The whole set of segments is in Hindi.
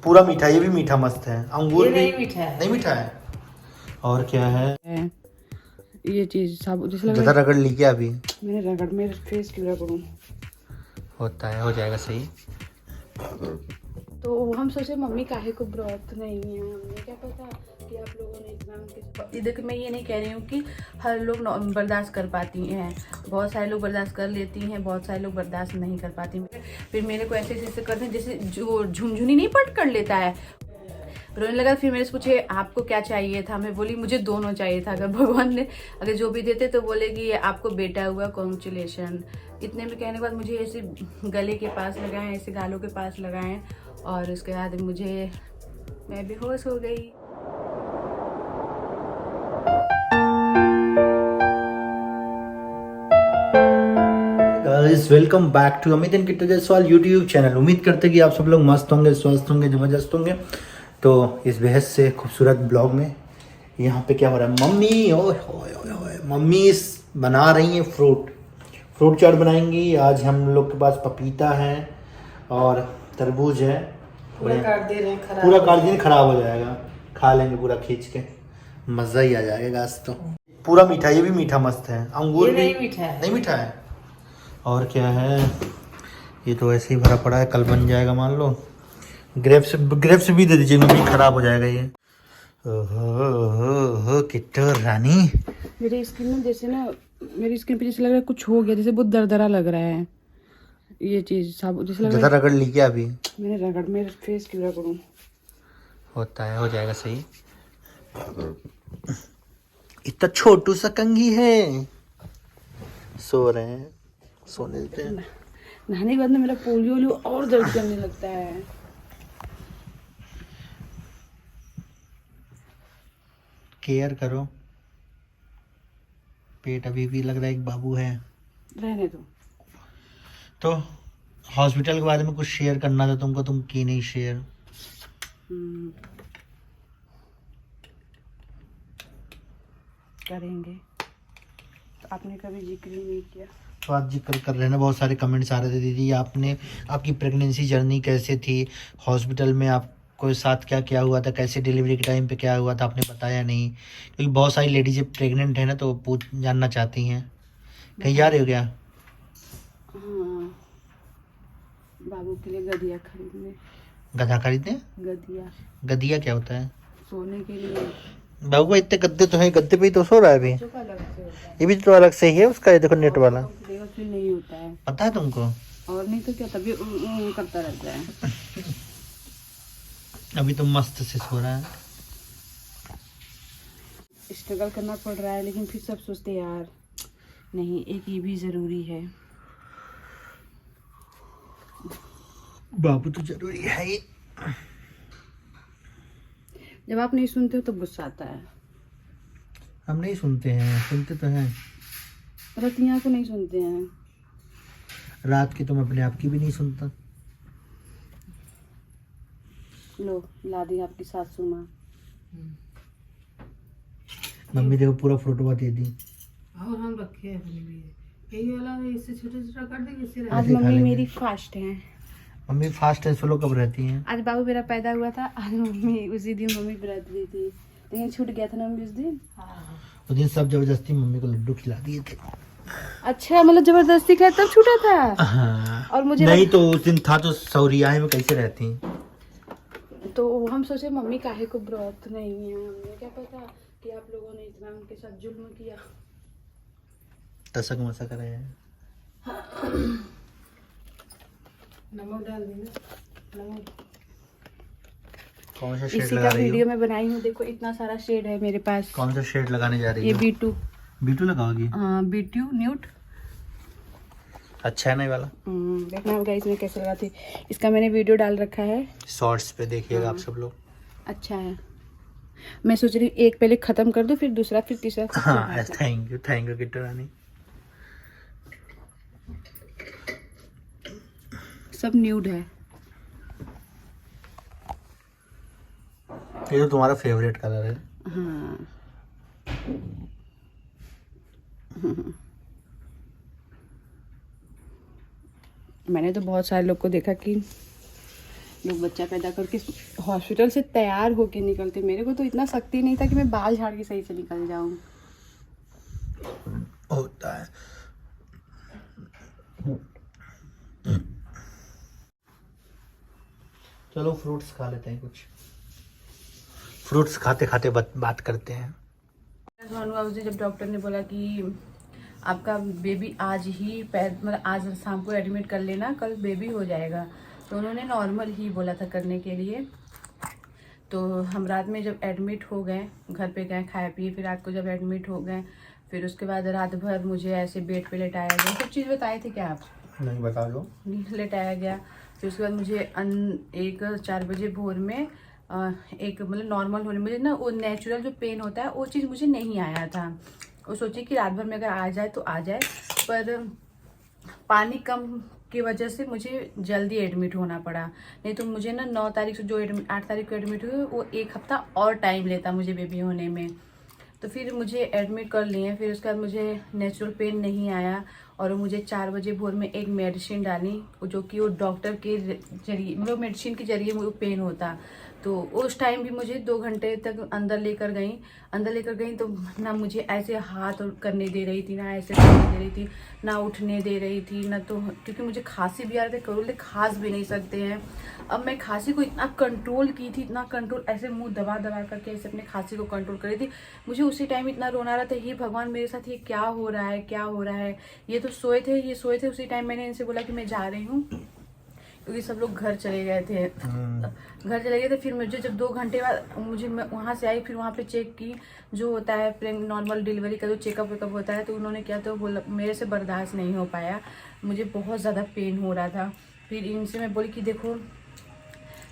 पूरा मीठा, ये भी मीठा मस्त है। अंगूर ये भी नहीं मीठा है। नहीं मीठा है। और क्या है ये चीज साबुत जैसे लग ज्यादा रहा है रगड़ ली क्या अभी? मैंने रगड़ मेरे फेस क्यों रगड़ूं। होता है, हो जाएगा सही। तो हम सोचे मम्मी काहे को व्रत नहीं है, हमें क्या पता कि आप लोगों ने एग्जाम के। देखो मैं ये नहीं कह रही हूँ कि हर लोग बर्दाश्त कर पाती हैं, बहुत सारे लोग बर्दाश्त कर लेती हैं, बहुत सारे लोग बर्दाश्त नहीं कर पाती। फिर मेरे को ऐसे ऐसे करते हैं जैसे जो झुनझुनी नहीं पट कर लेता है, रोने लगा। फिर मेरे से पूछे आपको क्या चाहिए था, मैं बोली मुझे दोनों चाहिए था। अगर भगवान ने अगर जो भी देते तो बोले कि आपको बेटा हुआ, कॉन्ग्रेचुलेशन। इतने में कहने के बाद मुझे ऐसे गले के पास लगाएं, ऐसे गालों के पास लगाएं, और उसके बाद मैं बेहोश हो गई। Guys welcome back to Amit and Kittu Jaiswal YouTube channel. उम्मीद करते हैं कि आप सब लोग मस्त होंगे, स्वस्थ होंगे, जबरदस्त होंगे। तो इस बेहद से खूबसूरत ब्लॉग में यहाँ पे क्या हो रहा है, मम्मी ओए ओए ओए ओए मम्मी बना रही हैं फ्रूट चाट बनाएंगी। आज हम लोग के पास पपीता है और तरबूज है। पूरा काट दे रहे हैं, खराब पूरा काट दिन खराब हो जाएगा, खा लेंगे पूरा खींच के, मज़ा ही आ जाएगा। आज तो पूरा मीठा, ये भी मीठा मस्त है। अंगूर ये भी नहीं मीठा है। नहीं मीठा है। और क्या है, ये तो ऐसे ही भरा पड़ा है, कल बन जाएगा मान लो। ग्रेप्स भी दे दीजिए मम्मी, खराब हो जाएगा ये। ओहो किट्टू रानी, मेरी स्किन में जैसे ना, मेरी स्किन पे जैसे लग रहा है कुछ हो गया, जैसे बहुत दरदरा लग रहा है। ये चीज साबुत जैसे लग रहा ज्यादा रगड़ ली क्या अभी? है मैंने रगड़ मेरे फेस क्यों रगड़ूं। होता है, हो जाएगा सही। इतना छोटू सा कंघी है, सो रहे हैं, सोने देते हैं। नहाने के बाद ना मेरा पोलियो और दर्द करने लगता है। केयर करो, पेट अभी भी लग रहा है एक बाबू है। रहने दो। तो हॉस्पिटल के बारे में कुछ शेयर करना था तुमको, तुम की नहीं शेयर। करेंगे, तो आपने कभी जिक्र ही नहीं किया। तो आज जिक्र कर रहे हैं ना, बहुत सारे कमेंट्स आ रहे थे दीदी आपने, आपकी प्रेगनेंसी जर्नी कैसे थी, हॉस्पिटल में आपको साथ क्या क्या हुआ था, कैसे डिलीवरी के टाइम पे क्या हुआ था, आपने बताया नहीं। क्योंकि बहुत सारी लेडीज प्रेग्नेंट है ना, तो पूछ जानना चाहती हैं। कहीं जा रहे हो क्या? हाँ, बाबू के लिए गदिया खरीदने। गधा खरीदने? गदिया गदिया क्या होता है? सोने के लिए। बाबू का इतने गद्दे तो है, गद्दे पे ही तो सो रहा है अभी। बच्चों का अलग से होता है। ये भी तो अलग से ही है उसका, ये देखो नेट वाला। फिर नहीं होता है, पता है तुमको? और नहीं तो क्या, तभी करता रहता है। अभी तो मस्त से सो रहा है। स्ट्रगल करना पड़ रहा है, लेकिन फिर सब सोचते यार नहीं, एक ये भी जरूरी है। बाबू तो जरूरी है ही। जब आप नहीं सुनते हो तो गुस्सा आता है। हम नहीं सुनते हैं, सुनते तो हैं। रतिया को नहीं सुनते हैं। रात की तो मैं अपने आप की भी नहीं सुनता। लो ला दी आपकी सासू माँ। मम्मी देखो पूरा फोटो दे दी। और हम रखे हैं अपने लिए, यही वाला इससे छोटा छोटा कर देंगे, इससे आज ऐसे खा मम्मी लेंगे। मेरी फास्ट है। मम्मी फास्ट है, सोलो कब रहती हैं? आज बाबू मेरा पैदा हुआ था, आज मम्मी उसी दिन मम्मी व्रत दी थी, लेकिन छूट गया था ना मम्मी उस दिन। उस दिन सब जबरदस्ती मम्मी को लड्डू खिला दिए थे। अच्छा, मतलब जबरदस्ती खाया तब छूटा था। हाँ। और मुझे नहीं तो उस दिन था तो सौरियाए में कैसे रहती? तो हम सोचे मम्मी काहे को व्रत नहीं है, हमें क्या पता कि आप लोगों ने इतना उनके साथ जुल्म किया। तसक मसक रहे हैं। नमक डाल देना, नमक। कौन सा शेड इसी लगा का रही वीडियो हो? में बनाई हूँ, देखो इतना सारा शेड है मेरे पास। कौन सा शेड लगाने जा रही ये हो? B2। बीटू लगाओगी? B2 Newt. अच्छा है ना ये वाला? देखना होगा इसमें कैसे लगाती। इसका मैंने वीडियो डाल रखा है, शॉर्ट्स पे देखिएगा आप सब लोग। अच्छा है। मैं सोच रही हूँ एक पहले खत्म कर दूँ, फिर दूसरा, फिर तीसरा, फिर हाँ चौथा। थैंक यू किट्टू रानी। सब न्यूड है। ये तो तुम्हारा फेवरेट कलर है। हाँ। मैंने तो बहुत सारे लोग को देखा कि लोग बच्चा पैदा करके हॉस्पिटल से तैयार होके निकलते, मेरे को तो इतना शक्ति नहीं था कि मैं बाल झाड़ के सही से निकल जाऊँ। होता है। चलो फ्रूट्स खा लेते हैं, कुछ फ्रूट्स खाते खाते बात करते हैं। मुझे जब डॉक्टर ने बोला कि आपका बेबी आज ही मतलब आज शाम को एडमिट कर लेना, कल बेबी हो जाएगा, तो उन्होंने नॉर्मल ही बोला था करने के लिए। तो हम रात में जब एडमिट हो गए, घर पे गए, खाए पिए, फिर रात को जब एडमिट हो गए, फिर उसके बाद रात भर मुझे ऐसे बेड पे लेटाया गया। सब चीज़ बताए थे क्या आप? नहीं, बता दो। लेटाया गया। फिर उसके बाद मुझे 4 बजे भोर में एक मतलब नॉर्मल होने, मुझे ना वो नेचुरल जो पेन होता है वो चीज़ मुझे नहीं आया था। वो सोची कि रात भर में अगर आ जाए तो आ जाए, पर पानी कम की वजह से मुझे जल्दी एडमिट होना पड़ा। नहीं तो मुझे ना 9 तारीख से जो 8 तारीख को एडमिट हुई, वो 1 हफ्ता और टाइम लेता मुझे बेबी होने में। तो फिर मुझे एडमिट कर लिए। फिर उसके बाद मुझे नेचुरल पेन नहीं आया और मुझे 4 बजे भोर में एक मेडिसिन डाली, जो कि वो डॉक्टर के जरिए, मतलब मेडिसिन के जरिए वो पेन होता। तो उस टाइम भी मुझे 2 घंटे तक अंदर लेकर गई तो ना मुझे ऐसे हाथ करने दे रही थी, ना ऐसे करने दे रही थी, ना उठने दे रही थी, ना तो, क्योंकि मुझे खांसी भी आ रही थी, करोले खांस भी नहीं सकते हैं। अब मैं खांसी को इतना कंट्रोल की थी, इतना कंट्रोल, ऐसे मुंह दबा करके ऐसे अपने खांसी को कंट्रोल कर रही थी। मुझे उसी टाइम इतना रोना आ रहा था, ये भगवान मेरे साथ ये क्या हो रहा है। ये तो सोए थे उसी टाइम मैंने इनसे बोला कि मैं जा रही हूँ, क्योंकि सब लोग घर चले गए थे। फिर मुझे जब 2 घंटे बाद मैं वहाँ से आई, फिर वहाँ पे चेक की, जो होता है नॉर्मल डिलीवरी का जो चेकअप वेकअप होता है, तो उन्होंने क्या, तो बोला मेरे से बर्दाश्त नहीं हो पाया, मुझे बहुत ज़्यादा पेन हो रहा था। फिर इनसे मैं बोली कि देखो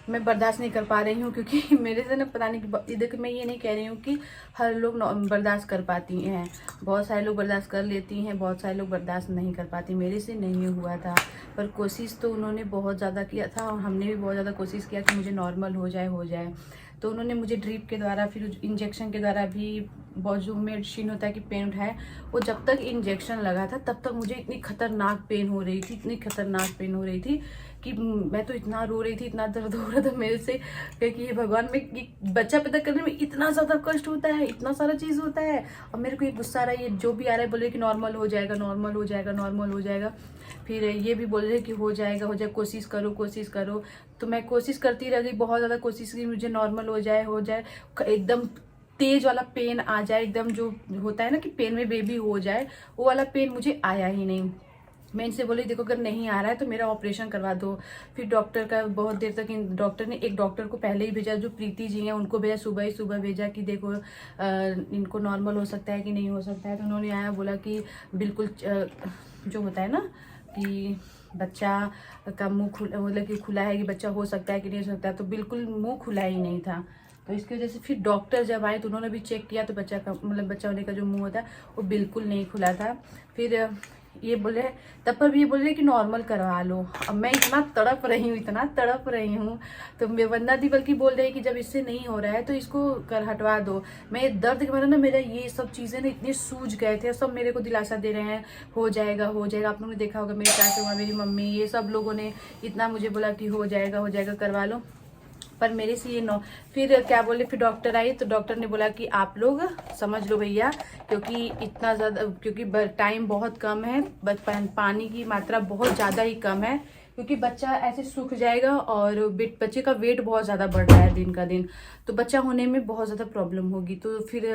मैं बर्दाश्त नहीं कर पा रही हूँ, क्योंकि मेरे से ना पता नहीं, देखो मैं ये नहीं कह रही हूँ कि हर लोग बर्दाश्त कर पाती हैं, बहुत सारे लोग बर्दाश्त कर लेती हैं, बहुत सारे लोग बर्दाश्त नहीं कर पाती। मेरे से नहीं हुआ था, पर कोशिश तो उन्होंने बहुत ज़्यादा किया था और हमने भी बहुत ज़्यादा कोशिश किया कि मुझे नॉर्मल हो जाए। तो उन्होंने मुझे ड्रिप के द्वारा, फिर इंजेक्शन के द्वारा भी, बहुत जो मेडिसिन होता है कि पेन उठाए, वो जब तक इंजेक्शन लगा था तब तक मुझे इतनी खतरनाक पेन हो रही थी कि मैं तो इतना रो रही थी, इतना दर्द हो रहा था मेरे से, क्योंकि ये भगवान में बच्चा पैदा करने में इतना ज़्यादा कष्ट होता है, इतना सारा चीज़ होता है। और मेरे को ये गुस्सा आ रहा है, ये जो भी आ रहा है बोले कि नॉर्मल हो जाएगा। फिर ये भी बोल रहे कि हो जाएगा, कोशिश करो। तो मैं कोशिश करती रह गई, बहुत ज़्यादा कोशिश की, मुझे नॉर्मल हो जाए, एकदम तेज वाला पेन आ जाए, एकदम जो होता है ना कि पेन में बेबी हो जाए, वो वाला पेन मुझे आया ही नहीं। मैं इनसे बोली देखो अगर नहीं आ रहा है तो मेरा ऑपरेशन करवा दो। फिर डॉक्टर का बहुत देर तक डॉक्टर ने एक डॉक्टर को पहले ही भेजा, जो प्रीति जी हैं उनको भेजा, सुबह भेजा कि देखो इनको नॉर्मल हो सकता है कि नहीं हो सकता है। तो उन्होंने आया, बोला कि बिल्कुल जो होता है ना कि बच्चा का मुंह खुला, मतलब कि खुला है कि बच्चा हो सकता है कि नहीं हो सकता है, तो बिल्कुल मुंह खुला ही नहीं था। तो इसकी वजह से फिर डॉक्टर जब आए तो उन्होंने भी चेक किया, तो बच्चा का मतलब बच्चा होने का जो मुंह होता है वो बिल्कुल नहीं खुला था। फिर ये बोले, तब पर भी ये बोल रहे कि नॉर्मल करवा लो। अब मैं इतना तड़प रही हूँ तो मेरे वंदना दी बल्कि बोल रही है कि जब इससे नहीं हो रहा है तो इसको कर हटवा दो। मैं दर्द के मारे ना, मेरा ये सब चीज़ें ना इतने सूज गए थे, सब मेरे को दिलासा दे रहे हैं हो जाएगा। आप लोगों ने देखा होगा, मेरी चाचू, मेरी मम्मी, ये सब लोगों ने इतना मुझे बोला कि हो जाएगा करवा लो, पर मेरे से ये फिर क्या बोले, फिर डॉक्टर आई तो डॉक्टर ने बोला कि आप लोग समझ लो भैया, क्योंकि इतना ज़्यादा, क्योंकि टाइम बहुत कम है, पानी की मात्रा बहुत ज़्यादा ही कम है, क्योंकि बच्चा ऐसे सूख जाएगा और बच्चे का वेट बहुत ज़्यादा बढ़ रहा है दिन का दिन, तो बच्चा होने में बहुत ज़्यादा प्रॉब्लम होगी। तो फिर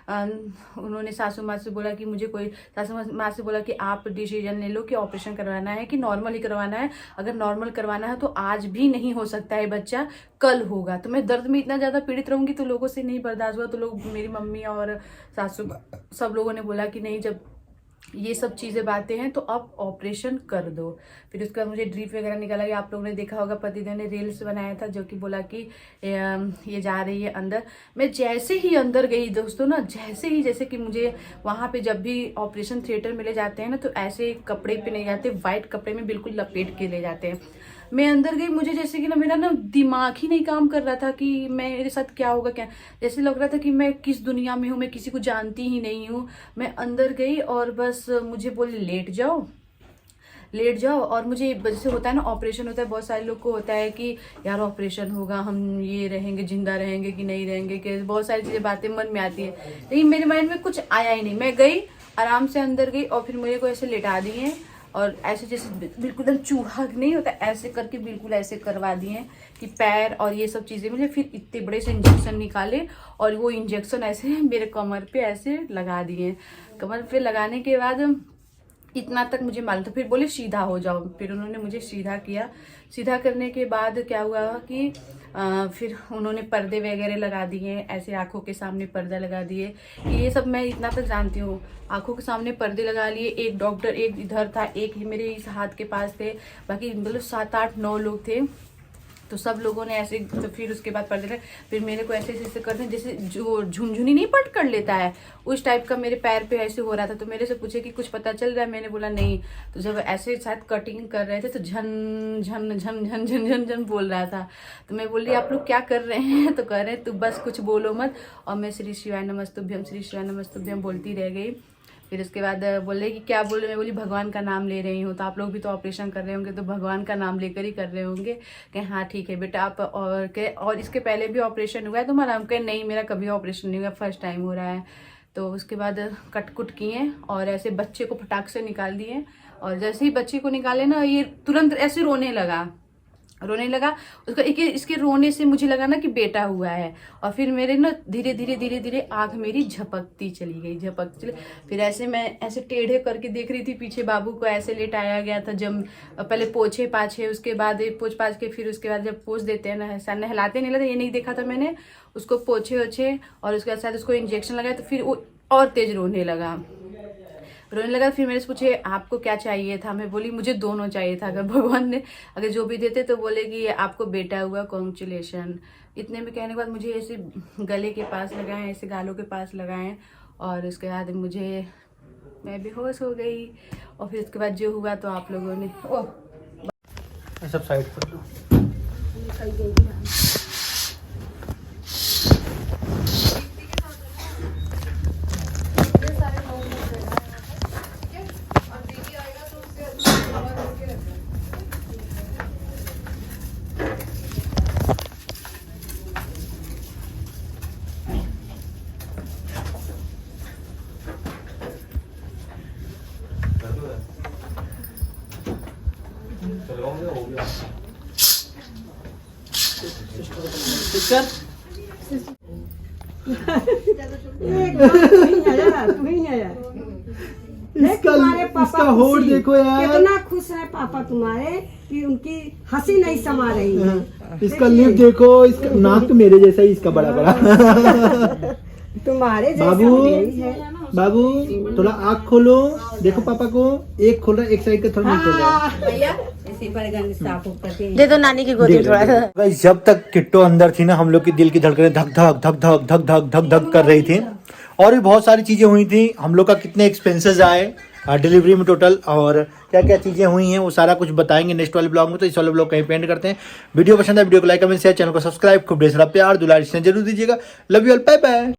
उन्होंने सासू माँ से बोला कि सासू माँ से बोला कि आप डिसीजन ले लो कि ऑपरेशन करवाना है कि नॉर्मल ही करवाना है। अगर नॉर्मल करवाना है तो आज भी नहीं हो सकता है बच्चा, कल होगा। तो मैं दर्द में इतना ज़्यादा पीड़ित रहूँगी तो लोगों से नहीं बर्दाश्त हुआ, तो लोग, मेरी मम्मी और सासू, सब लोगों ने बोला कि नहीं, जब ये सब चीज़ें बातें हैं तो आप ऑपरेशन कर दो। फिर उसके बाद मुझे ड्रिप वगैरह निकाला गया। आप लोगों ने देखा होगा, पतिदेव ने रील्स बनाया था जो कि बोला कि ये जा रही है अंदर। मैं जैसे ही अंदर गई दोस्तों ना, जैसे कि मुझे वहाँ पे जब भी ऑपरेशन थिएटर में ले जाते हैं ना, तो ऐसे कपड़े पे नहीं जाते, वाइट कपड़े में बिल्कुल लपेट के ले जाते हैं। मैं अंदर गई, मुझे जैसे कि ना मेरा ना दिमाग ही नहीं काम कर रहा था कि मेरे साथ क्या होगा, क्या, जैसे लग रहा था कि मैं किस दुनिया में हूँ, मैं किसी को जानती ही नहीं हूँ। मैं अंदर गई और बस मुझे बोले लेट जाओ। और मुझे जैसे होता है ना ऑपरेशन होता है, बहुत सारे लोग को होता है कि यार ऑपरेशन होगा, हम ये रहेंगे, जिंदा रहेंगे कि नहीं रहेंगे, कि बहुत सारी चीज़ें बातें मन में आती है। लेकिन मेरे माइंड में कुछ आया ही नहीं। मैं गई, आराम से अंदर गई और फिर मेरे को ऐसे लेटा दिए और ऐसे जैसे बिल्कुल एकदम चूहा नहीं होता ऐसे करके बिल्कुल ऐसे करवा दिए कि पैर और ये सब चीज़ें मुझे, फिर इतने बड़े से इंजेक्शन निकाले और वो इंजेक्शन ऐसे मेरे कमर पे ऐसे लगा दिए। कमर पे लगाने के बाद इतना तक मुझे मालूम था। फिर बोले सीधा हो जाओ, फिर उन्होंने मुझे सीधा किया। सीधा करने के बाद क्या हुआ कि फिर उन्होंने पर्दे वगैरह लगा दिए, ऐसे आंखों के सामने पर्दा लगा दिए। ये सब मैं इतना तक जानती हूँ, आंखों के सामने पर्दे लगा लिए। एक डॉक्टर एक इधर था, एक ही मेरे इस हाथ के पास थे, बाकी मतलब 7 8 9 लोग थे। तो सब लोगों ने ऐसे, तो फिर उसके बाद पर्दे लगे। फिर मेरे को ऐसे ऐसे करते जैसे जो झुनझुनी नहीं पट कर लेता है उस टाइप का मेरे पैर पे ऐसे हो रहा था। तो मेरे से पूछे कि कुछ पता चल रहा है, मैंने बोला नहीं। तो जब ऐसे शायद कटिंग कर रहे थे तो झन झन झन झन झन झन झन बोल रहा था। तो मैं बोली आप लोग क्या कर रहे हैं? तो कह रहे हैं तू बस कुछ बोलो मत। और मैं श्री शिवाय नमस्तुभ्यम, श्री शिवाय नमस्तुभ्यम बोलती रह गई। फिर उसके बाद बोले कि क्या बोल रहे, मैं बोली भगवान का नाम ले रही हूँ। तो आप लोग भी तो ऑपरेशन कर रहे होंगे तो भगवान का नाम लेकर ही कर रहे होंगे। कि हाँ ठीक है बेटा आप, और इसके पहले भी ऑपरेशन हुआ है तुम्हारा? हम कहे नहीं मेरा कभी ऑपरेशन नहीं हुआ, फर्स्ट टाइम हो रहा है। तो उसके बाद कट कुट किए और ऐसे बच्चे को फटाक से निकाल दिए। और जैसे ही बच्चे को निकाले ना, ये तुरंत ऐसे रोने लगा। उसका इसके रोने से मुझे लगा ना कि बेटा हुआ है। और फिर मेरे ना धीरे धीरे आंख मेरी झपकती चली। फिर ऐसे मैं ऐसे टेढ़े करके देख रही थी पीछे, बाबू को ऐसे लेटाया गया था। जब पहले पोछे पाछे, उसके बाद पोछ पाछ के, फिर उसके बाद जब पोछ देते हैं ना, नहलाते नहीं लाते, ये नहीं देखा था मैंने। उसको पोछे ओछे और उसके बाद शायद उसको इंजेक्शन लगाया। तो फिर वो और तेज रोने लगा। फिर मेरे से पूछे आपको क्या चाहिए था? मैं बोली मुझे दोनों चाहिए था, अगर भगवान ने अगर जो भी देते तो बोले कि आपको बेटा हुआ, कॉन्ग्रेचुलेशन। इतने में कहने के बाद मुझे ऐसे गले के पास लगाए, ऐसे गालों के पास लगाए। और उसके बाद मैं बेहोश हो गई। और फिर उसके बाद जो हुआ तो आप लोगों ने सब साइड पर लो। इसका होड़ देखो यार, कितना खुश है पापा तुम्हारे कि उनकी हंसी नहीं समा रही है। इसका लिप देखो, इसका नाक तो मेरे जैसा ही, इसका बड़ा बड़ा। तुम्हारे जैसा बाबू यही है। बाबू थोड़ा आँख खोलो, देखो पापा को। एक खोल रहा है, एक साइड का थोड़ा नहीं खोल रहा है। भैया इसी पर गंद साफ करके दे दो नानी की गोदी में थोड़ा सा। गाइस, जब तक किट्टो अंदर थी ना, हम लोग की दिल की धड़कनें धक धक धक धक धक धक धक धक कर रही थी। और भी बहुत सारी चीजें हुई थी। हम लोग का कितने एक्सपेंसेस आए डिलीवरी में टोटल, और क्या क्या चीजें हुई हैं वो सारा कुछ बताएंगे नेक्स्ट वाले ब्लॉग में। तो इस वाले ब्लॉग कहीं पेंड करते हैं। वीडियो पसंद है वीडियो को लाइक कमेंट शेयर, चैनल को सब्सक्राइब, खूब ढेर सारा प्यार दुलार जरूर दीजिएगा। Love you all, bye bye.